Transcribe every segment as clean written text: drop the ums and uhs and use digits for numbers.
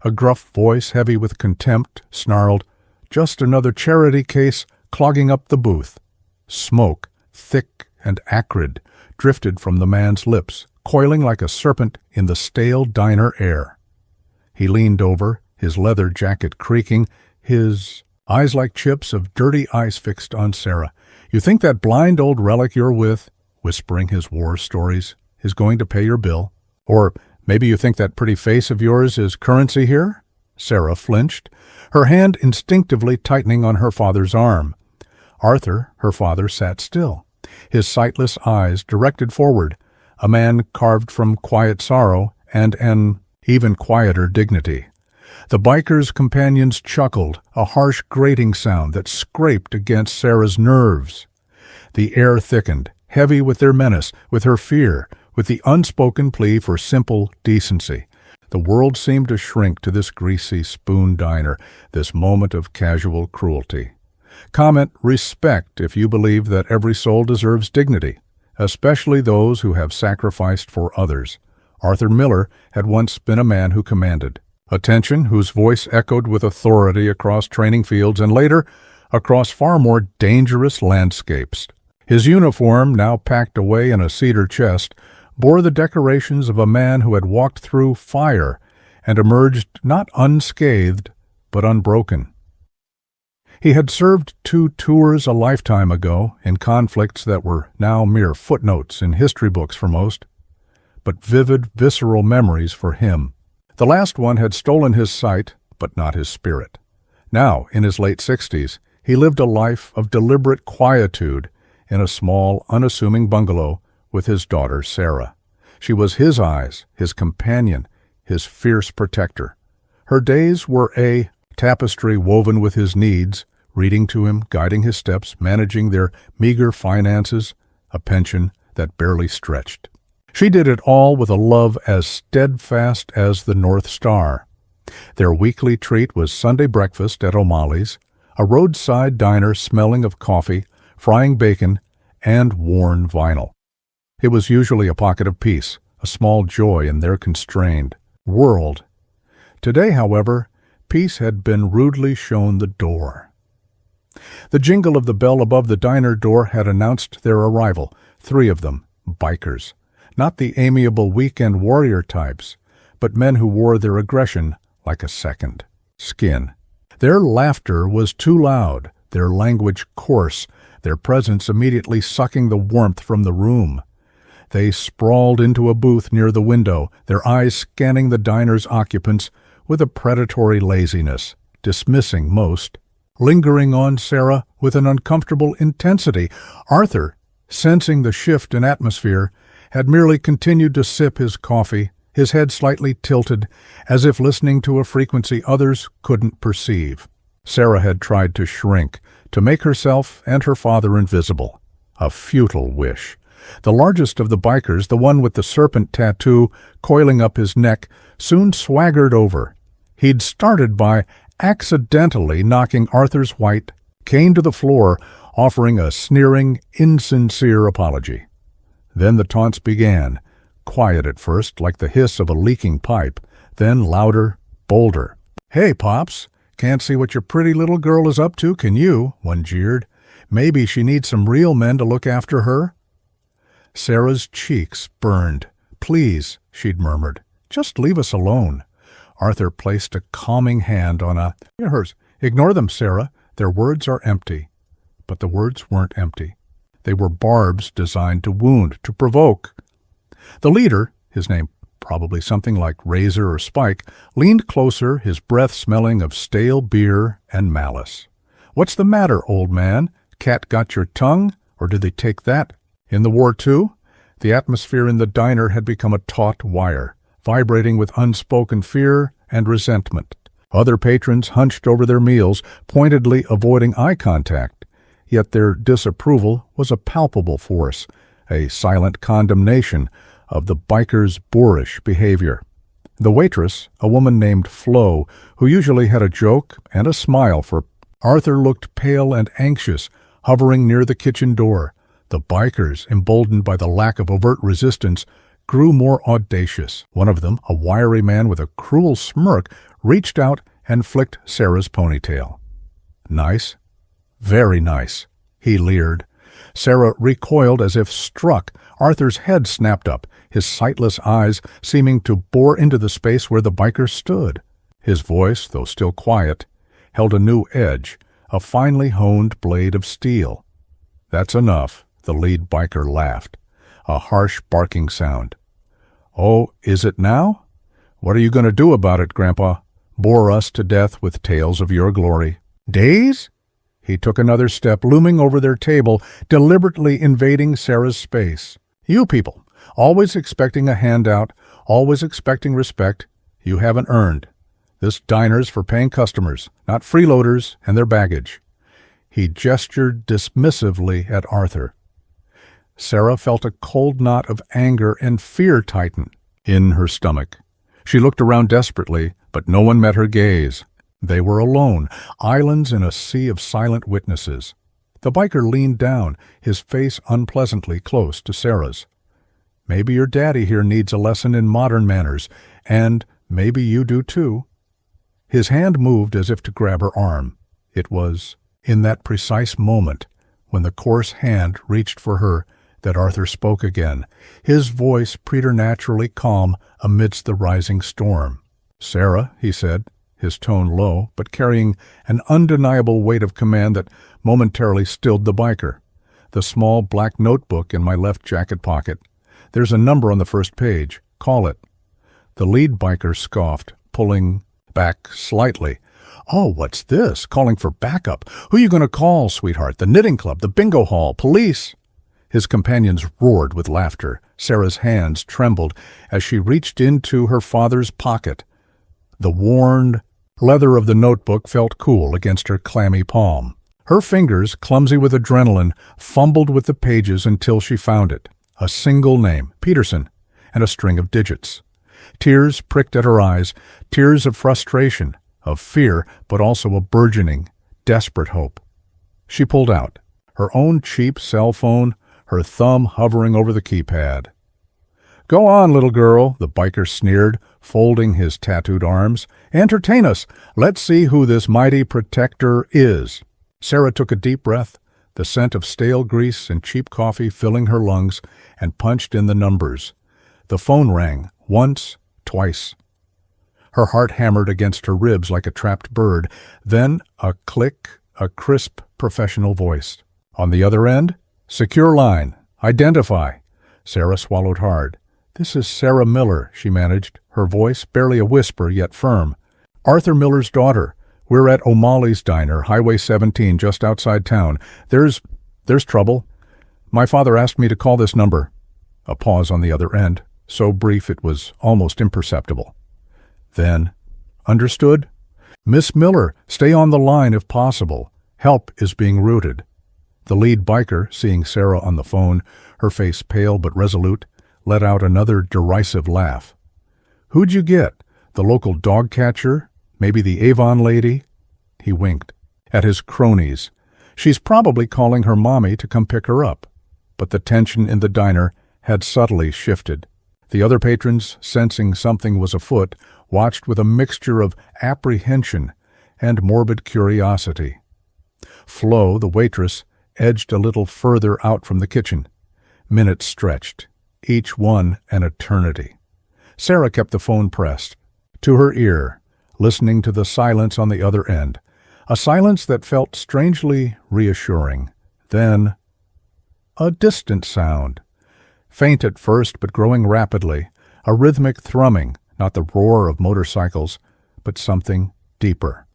A gruff voice, heavy with contempt, snarled, "Just another charity case clogging up the booth." Smoke, thick and acrid, drifted from the man's lips, coiling like a serpent in the stale diner air. He leaned over, his leather jacket creaking, his eyes like chips of dirty ice fixed on Sarah. "You think that blind old relic you're with," whispering his war stories, "is going to pay your bill? Or maybe you think that pretty face of yours is currency here?" Sarah flinched, her hand instinctively tightening on her father's arm. Arthur, her father, sat still, his sightless eyes directed forward, a man carved from quiet sorrow and an even quieter dignity. The biker's companions chuckled, a harsh grating sound that scraped against Sarah's nerves. The air thickened, heavy with their menace, with her fear, with the unspoken plea for simple decency. The world seemed to shrink to this greasy spoon diner, this moment of casual cruelty. Comment respect if you believe that every soul deserves dignity, especially those who have sacrificed for others. Arthur Miller had once been a man who commanded. Attention, whose voice echoed with authority across training fields and later across far more dangerous landscapes. His uniform, now packed away in a cedar chest, bore the decorations of a man who had walked through fire and emerged not unscathed, but unbroken. He had served 2 tours a lifetime ago in conflicts that were now mere footnotes in history books for most, but vivid, visceral memories for him. The last one had stolen his sight, but not his spirit. Now, in his late 60s, he lived a life of deliberate quietude in a small, unassuming bungalow with his daughter, Sarah. She was his eyes, his companion, his fierce protector. Her days were a tapestry woven with his needs, reading to him, guiding his steps, managing their meager finances, a pension that barely stretched. She did it all with a love as steadfast as the North Star. Their weekly treat was Sunday breakfast at O'Malley's, a roadside diner smelling of coffee, frying bacon, and worn vinyl. It was usually a pocket of peace, a small joy in their constrained world. Today, however, peace had been rudely shown the door. The jingle of the bell above the diner door had announced their arrival, 3 of them, bikers. Not the amiable weekend warrior types, but men who wore their aggression like a second skin. Their laughter was too loud, their language coarse, their presence immediately sucking the warmth from the room. They sprawled into a booth near the window, their eyes scanning the diner's occupants with a predatory laziness, dismissing most, lingering on Sarah with an uncomfortable intensity. Arthur, sensing the shift in atmosphere, had merely continued to sip his coffee, his head slightly tilted, as if listening to a frequency others couldn't perceive. Sarah had tried to shrink, to make herself and her father invisible. A futile wish. The largest of the bikers, the one with the serpent tattoo coiling up his neck, soon swaggered over. He'd started by accidentally knocking Arthur's white cane to the floor, offering a sneering, insincere apology. Then the taunts began, quiet at first, like the hiss of a leaking pipe, then louder, bolder. "Hey, Pops, can't see what your pretty little girl is up to, can you?" one jeered. "Maybe she needs some real men to look after her." Sarah's cheeks burned. "Please," she'd murmured, "just leave us alone." Arthur placed a calming hand on hers. "Ignore them, Sarah. Their words are empty." But the words weren't empty. They were barbs designed to wound, to provoke. The leader, his name probably something like Razor or Spike, leaned closer, his breath smelling of stale beer and malice. "What's the matter, old man? Cat got your tongue? Or did they take that? In the war, too?" The atmosphere in the diner had become a taut wire, vibrating with unspoken fear and resentment. Other patrons hunched over their meals, pointedly avoiding eye contact. Yet their disapproval was a palpable force, a silent condemnation of the bikers' boorish behavior. The waitress, a woman named Flo, who usually had a joke and a smile for Arthur, looked pale and anxious, hovering near the kitchen door. The bikers, emboldened by the lack of overt resistance, grew more audacious. One of them, a wiry man with a cruel smirk, reached out and flicked Sarah's ponytail. "Nice. Very nice," he leered. Sarah recoiled as if struck. Arthur's head snapped up, his sightless eyes seeming to bore into the space where the biker stood. His voice, though still quiet, held a new edge, a finely honed blade of steel. "That's enough," the lead biker laughed, a harsh barking sound. "Oh, is it now? What are you going to do about it, Grandpa? Bore us to death with tales of your glory? Days?" He took another step, looming over their table, deliberately invading Sarah's space. "You people, always expecting a handout, always expecting respect you haven't earned. This diner's for paying customers, not freeloaders and their baggage." He gestured dismissively at Arthur. Sarah felt a cold knot of anger and fear tighten in her stomach. She looked around desperately, but no one met her gaze. They were alone, islands in a sea of silent witnesses. The biker leaned down, his face unpleasantly close to Sarah's. "Maybe your daddy here needs a lesson in modern manners, and maybe you do too." His hand moved as if to grab her arm. It was in that precise moment, when the coarse hand reached for her, that Arthur spoke again, his voice preternaturally calm amidst the rising storm. "Sarah," he said, his tone low, but carrying an undeniable weight of command that momentarily stilled the biker. "The small black notebook in my left jacket pocket. There's a number on the first page. Call it." The lead biker scoffed, pulling back slightly. "Oh, what's this? Calling for backup? Who are you going to call, sweetheart? The knitting club, the bingo hall, police?" His companions roared with laughter. Sarah's hands trembled as she reached into her father's pocket. The worn leather of the notebook felt cool against her clammy palm. Her fingers, clumsy with adrenaline, fumbled with the pages until she found it. A single name, Peterson, and a string of digits. Tears pricked at her eyes, tears of frustration, of fear, but also a burgeoning, desperate hope. She pulled out, her own cheap cell phone, her thumb hovering over the keypad. "Go on, little girl," the biker sneered, folding his tattooed arms. "Entertain us. Let's see who this mighty protector is." Sarah took a deep breath, the scent of stale grease and cheap coffee filling her lungs, and punched in the numbers. The phone rang, once, twice. Her heart hammered against her ribs like a trapped bird. Then a click, a crisp, professional voice. "On the other end? Secure line. Identify." Sarah swallowed hard. "This is Sarah Miller," she managed, her voice barely a whisper yet firm. "Arthur Miller's daughter. We're at O'Malley's Diner, Highway 17, just outside town. There's trouble. My father asked me to call this number." A pause on the other end, so brief it was almost imperceptible. Then, "Understood? Miss Miller, stay on the line if possible. Help is being routed." The lead biker, seeing Sarah on the phone, her face pale but resolute, let out another derisive laugh. "Who'd you get? The local dog catcher? Maybe the Avon lady?" He winked at his cronies. "She's probably calling her mommy to come pick her up." But the tension in the diner had subtly shifted. The other patrons, sensing something was afoot, watched with a mixture of apprehension and morbid curiosity. Flo, the waitress, edged a little further out from the kitchen. Minutes stretched, each one an eternity. Sarah kept the phone pressed to her ear, listening to the silence on the other end, a silence that felt strangely reassuring. Then, a distant sound, faint at first but growing rapidly, a rhythmic thrumming, not the roar of motorcycles, but something deeper,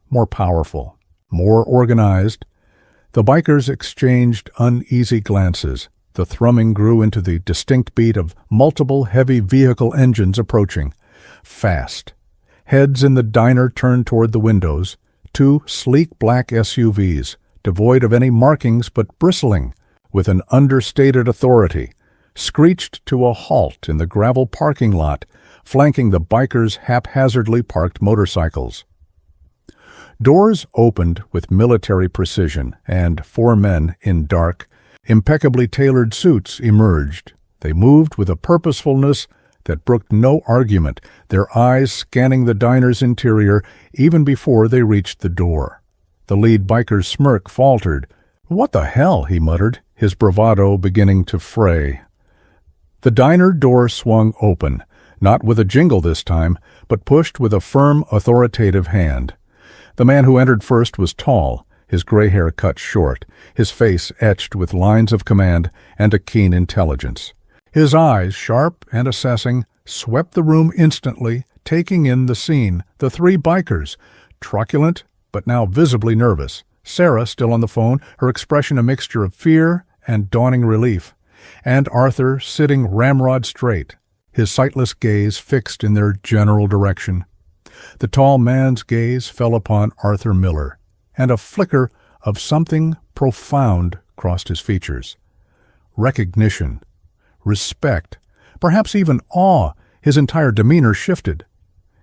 more powerful, more organized. The bikers exchanged uneasy glances. The thrumming grew into the distinct beat of multiple heavy vehicle engines approaching, fast. Heads in the diner turned toward the windows, two sleek black SUVs, devoid of any markings but bristling with an understated authority, screeched to a halt in the gravel parking lot, flanking the bikers' haphazardly parked motorcycles. Doors opened with military precision, and four men in dark, impeccably tailored suits emerged. They moved with a purposefulness that brooked no argument, their eyes scanning the diner's interior even before they reached the door. The lead biker's smirk faltered. "What the hell?" he muttered, his bravado beginning to fray. The diner door swung open, not with a jingle this time, but pushed with a firm, authoritative hand. The man who entered first was tall, his gray hair cut short, his face etched with lines of command and a keen intelligence. His eyes, sharp and assessing, swept the room instantly, taking in the scene, the three bikers, truculent but now visibly nervous, Sarah still on the phone, her expression a mixture of fear and dawning relief, and Arthur sitting ramrod straight, his sightless gaze fixed in their general direction. The tall man's gaze fell upon Arthur Miller, and a flicker of something profound crossed his features. Recognition, respect, perhaps even awe. His entire demeanor shifted.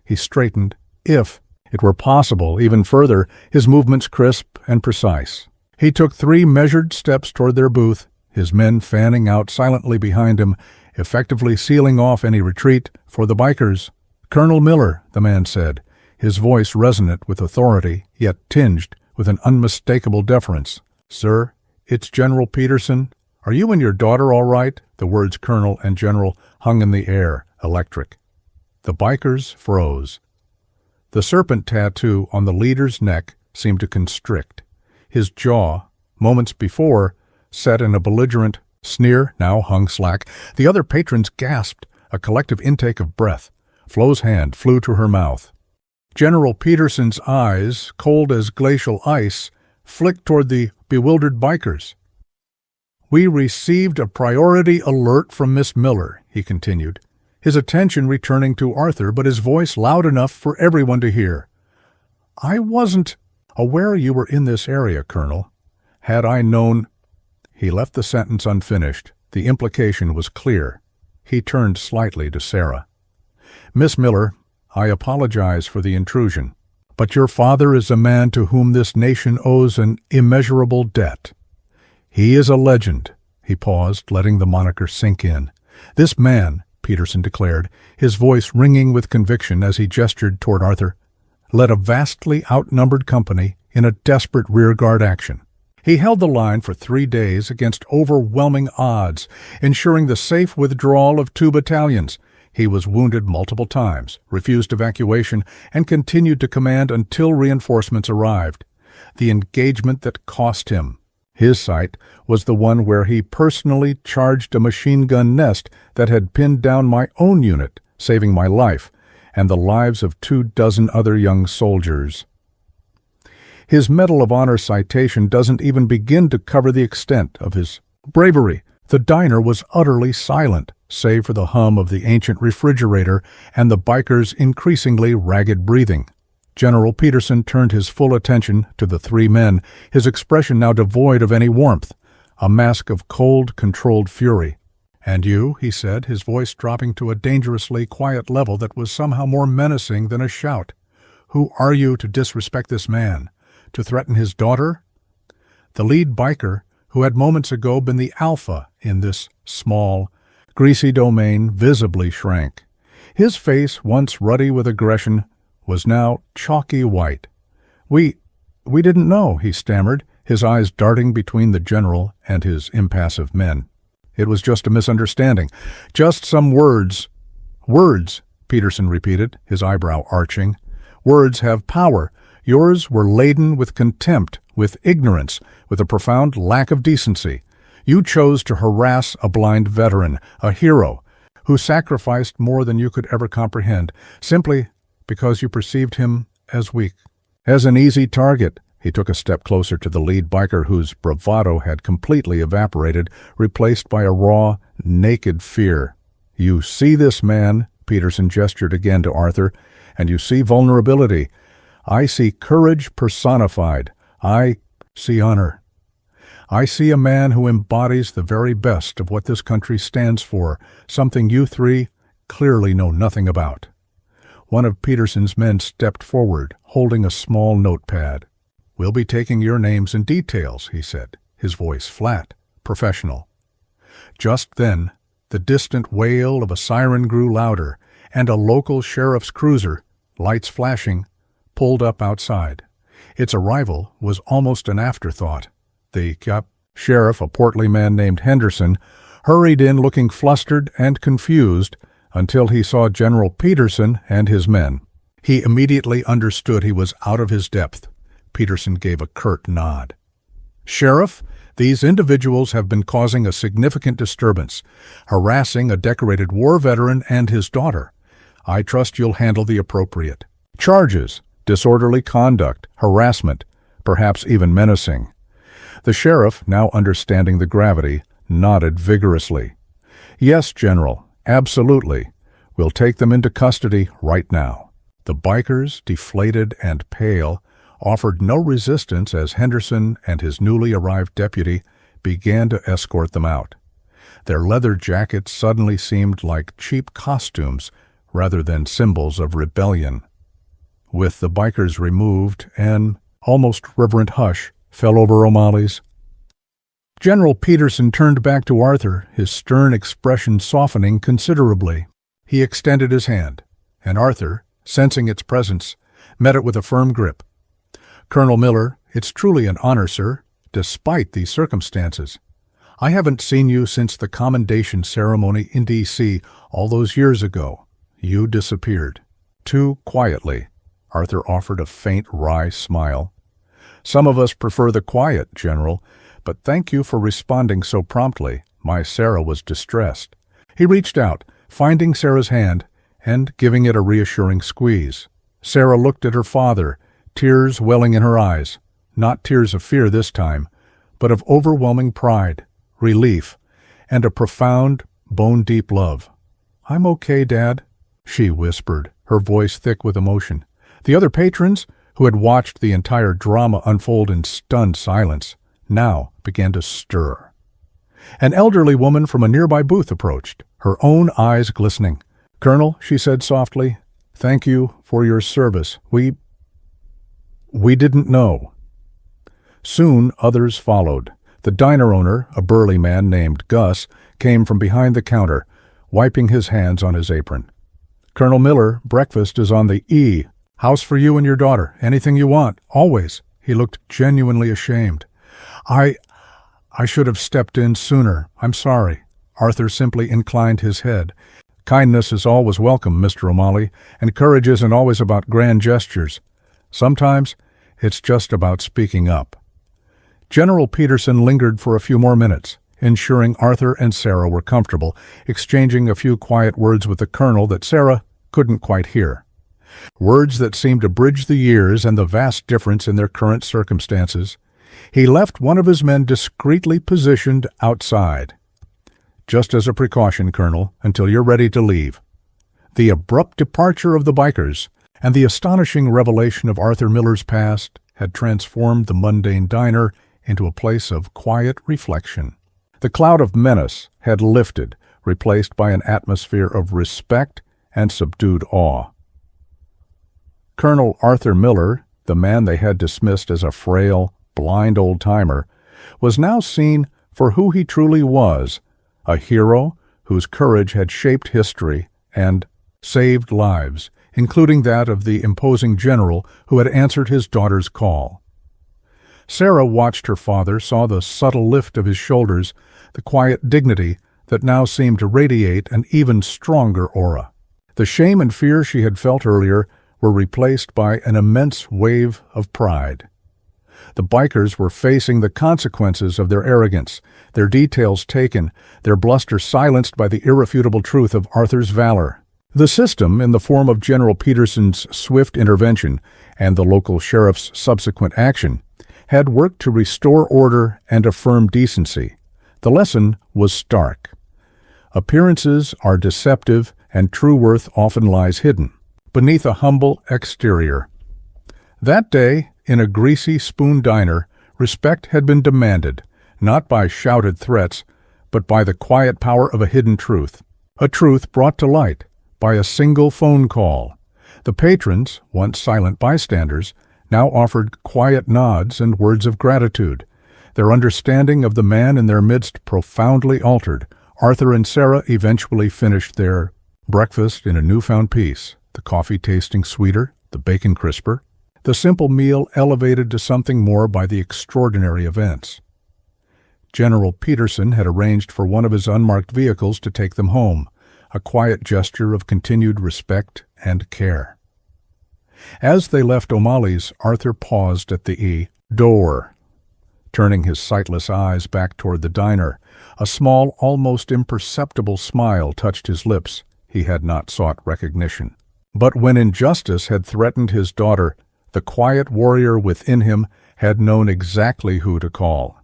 He straightened, if it were possible, even further, his movements crisp and precise. He took 3 measured steps toward their booth, his men fanning out silently behind him, effectively sealing off any retreat for the bikers. "Colonel Miller," the man said, his voice resonant with authority, yet tinged with an unmistakable deference. "Sir, it's General Peterson. Are you and your daughter all right?" The words colonel and general hung in the air, electric. The bikers froze. The serpent tattoo on the leader's neck seemed to constrict. His jaw, moments before, set in a belligerent sneer, now hung slack. The other patrons gasped, a collective intake of breath. Flo's hand flew to her mouth. General Peterson's eyes, cold as glacial ice, flicked toward the bewildered bikers. "We received a priority alert from Miss Miller," he continued, his attention returning to Arthur, but his voice loud enough for everyone to hear. "I wasn't aware you were in this area, Colonel. Had I known—" He left the sentence unfinished. The implication was clear. He turned slightly to Sarah. "Miss Miller, I apologize for the intrusion, but your father is a man to whom this nation owes an immeasurable debt. He is a legend." He paused, letting the moniker sink in. "This man," Peterson declared, his voice ringing with conviction as he gestured toward Arthur, led a vastly outnumbered company in a desperate rearguard action. He held the line for 3 days against overwhelming odds, ensuring the safe withdrawal of 2 battalions. He was wounded multiple times, refused evacuation, and continued to command until reinforcements arrived. The engagement that cost him. His site was the one where he personally charged a machine gun nest that had pinned down my own unit, saving my life, and the lives of 24 other young soldiers. His Medal of Honor citation doesn't even begin to cover the extent of his bravery. The diner was utterly silent, save for the hum of the ancient refrigerator and the bikers' increasingly ragged breathing. General Peterson turned his full attention to the 3 men, his expression now devoid of any warmth, a mask of cold, controlled fury. "And you," he said, his voice dropping to a dangerously quiet level that was somehow more menacing than a shout. "Who are you to disrespect this man? To threaten his daughter?" The lead biker, who had moments ago been the alpha in this small, greasy domain, visibly shrank. His face, once ruddy with aggression, was now chalky white. We didn't know," he stammered, his eyes darting between the general and his impassive men. "It was just a misunderstanding. Just some words." "Words," Peterson repeated, his eyebrow arching. "Words have power. Yours were laden with contempt, with ignorance, with a profound lack of decency. You chose to harass a blind veteran, a hero, who sacrificed more than you could ever comprehend, simply because you perceived him as weak, as an easy target." He took a step closer to the lead biker whose bravado had completely evaporated, replaced by a raw, naked fear. "You see this man," Peterson gestured again to Arthur, "and you see vulnerability. I see courage personified. I see honor. I see a man who embodies the very best of what this country stands for, something you 3 clearly know nothing about." One of Peterson's men stepped forward, holding a small notepad. "We'll be taking your names and details," he said, his voice flat, professional. Just then, The distant wail of a siren grew louder, and a local sheriff's cruiser, lights flashing, pulled up outside. Its arrival was almost an afterthought. The sheriff, a portly man named Henderson, hurried in looking flustered and confused until he saw General Peterson and his men. He immediately understood he was out of his depth. Peterson gave a curt nod. "Sheriff, these individuals have been causing a significant disturbance, harassing a decorated war veteran and his daughter. I trust you'll handle the appropriate charges: disorderly conduct, harassment, perhaps even menacing." The sheriff, now understanding the gravity, nodded vigorously. "Yes, General, absolutely. We'll take them into custody right now." The bikers, deflated and pale, offered no resistance as Henderson and his newly arrived deputy began to escort them out. Their leather jackets suddenly seemed like cheap costumes rather than symbols of rebellion. With the bikers removed, an almost reverent hush fell over O'Malley's. General Peterson turned back to Arthur, his stern expression softening considerably. He extended his hand, and Arthur, sensing its presence, met it with a firm grip. "Colonel Miller, it's truly an honor, sir, despite these circumstances. I haven't seen you since the commendation ceremony in D.C. all those years ago. You disappeared." Too quietly, Arthur offered a faint, wry smile. "Some of us prefer the quiet, General, but thank you for responding so promptly. My Sarah was distressed." He reached out, finding Sarah's hand and giving it a reassuring squeeze. Sarah looked at her father, tears welling in her eyes, not tears of fear this time, but of overwhelming pride, relief, and a profound, bone-deep love. "I'm okay, Dad," she whispered, her voice thick with emotion. The other patrons, who had watched the entire drama unfold in stunned silence, now began to stir. An elderly woman from a nearby booth approached, her own eyes glistening. "Colonel," she said softly, "thank you for your service. We didn't know." Soon others followed. The diner owner, a burly man named Gus, came from behind the counter, wiping his hands on his apron. "Colonel Miller, breakfast is on the E. House for you and your daughter. Anything you want. Always." He looked genuinely ashamed. I should have stepped in sooner. I'm sorry." Arthur simply inclined his head. "Kindness is always welcome, Mr. O'Malley, and courage isn't always about grand gestures. Sometimes it's just about speaking up." General Peterson lingered for a few more minutes, ensuring Arthur and Sarah were comfortable, exchanging a few quiet words with the colonel that Sarah couldn't quite hear. Words that seemed to bridge the years and the vast difference in their current circumstances. He left one of his men discreetly positioned outside. "Just as a precaution, Colonel, until you're ready to leave." The abrupt departure of the bikers and the astonishing revelation of Arthur Miller's past had transformed the mundane diner into a place of quiet reflection. The cloud of menace had lifted, replaced by an atmosphere of respect and subdued awe. Colonel Arthur Miller, the man they had dismissed as a frail, blind old-timer, was now seen for who he truly was, a hero whose courage had shaped history and saved lives, including that of the imposing general who had answered his daughter's call. Sarah watched her father, saw the subtle lift of his shoulders, the quiet dignity that now seemed to radiate an even stronger aura. The shame and fear she had felt earlier were replaced by an immense wave of pride. The bikers were facing the consequences of their arrogance, their details taken, their bluster silenced by the irrefutable truth of Arthur's valor. The system, in the form of General Peterson's swift intervention and the local sheriff's subsequent action, had worked to restore order and affirm decency. The lesson was stark. Appearances are deceptive, and true worth often lies hidden beneath a humble exterior. That day, in a greasy spoon diner, respect had been demanded, not by shouted threats, but by the quiet power of a hidden truth. A truth brought to light by a single phone call. The patrons, once silent bystanders, now offered quiet nods and words of gratitude. Their understanding of the man in their midst profoundly altered, Arthur and Sarah eventually finished their breakfast in a newfound peace, the coffee tasting sweeter, the bacon crisper, the simple meal elevated to something more by the extraordinary events. General Peterson had arranged for one of his unmarked vehicles to take them home, a quiet gesture of continued respect and care. As they left O'Malley's, Arthur paused at the door. Turning his sightless eyes back toward the diner, a small, almost imperceptible smile touched his lips. He had not sought recognition. But when injustice had threatened his daughter, the quiet warrior within him had known exactly who to call.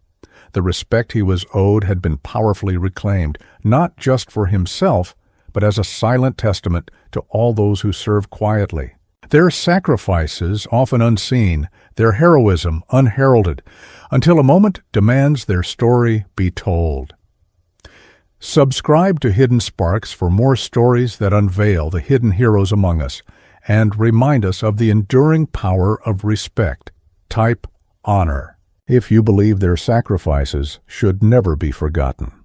The respect he was owed had been powerfully reclaimed, not just for himself, but as a silent testament to all those who serve quietly. Their sacrifices often unseen, their heroism unheralded, until a moment demands their story be told. Subscribe to Hidden Sparks for more stories that unveil the hidden heroes among us and remind us of the enduring power of respect. Type honor if you believe their sacrifices should never be forgotten.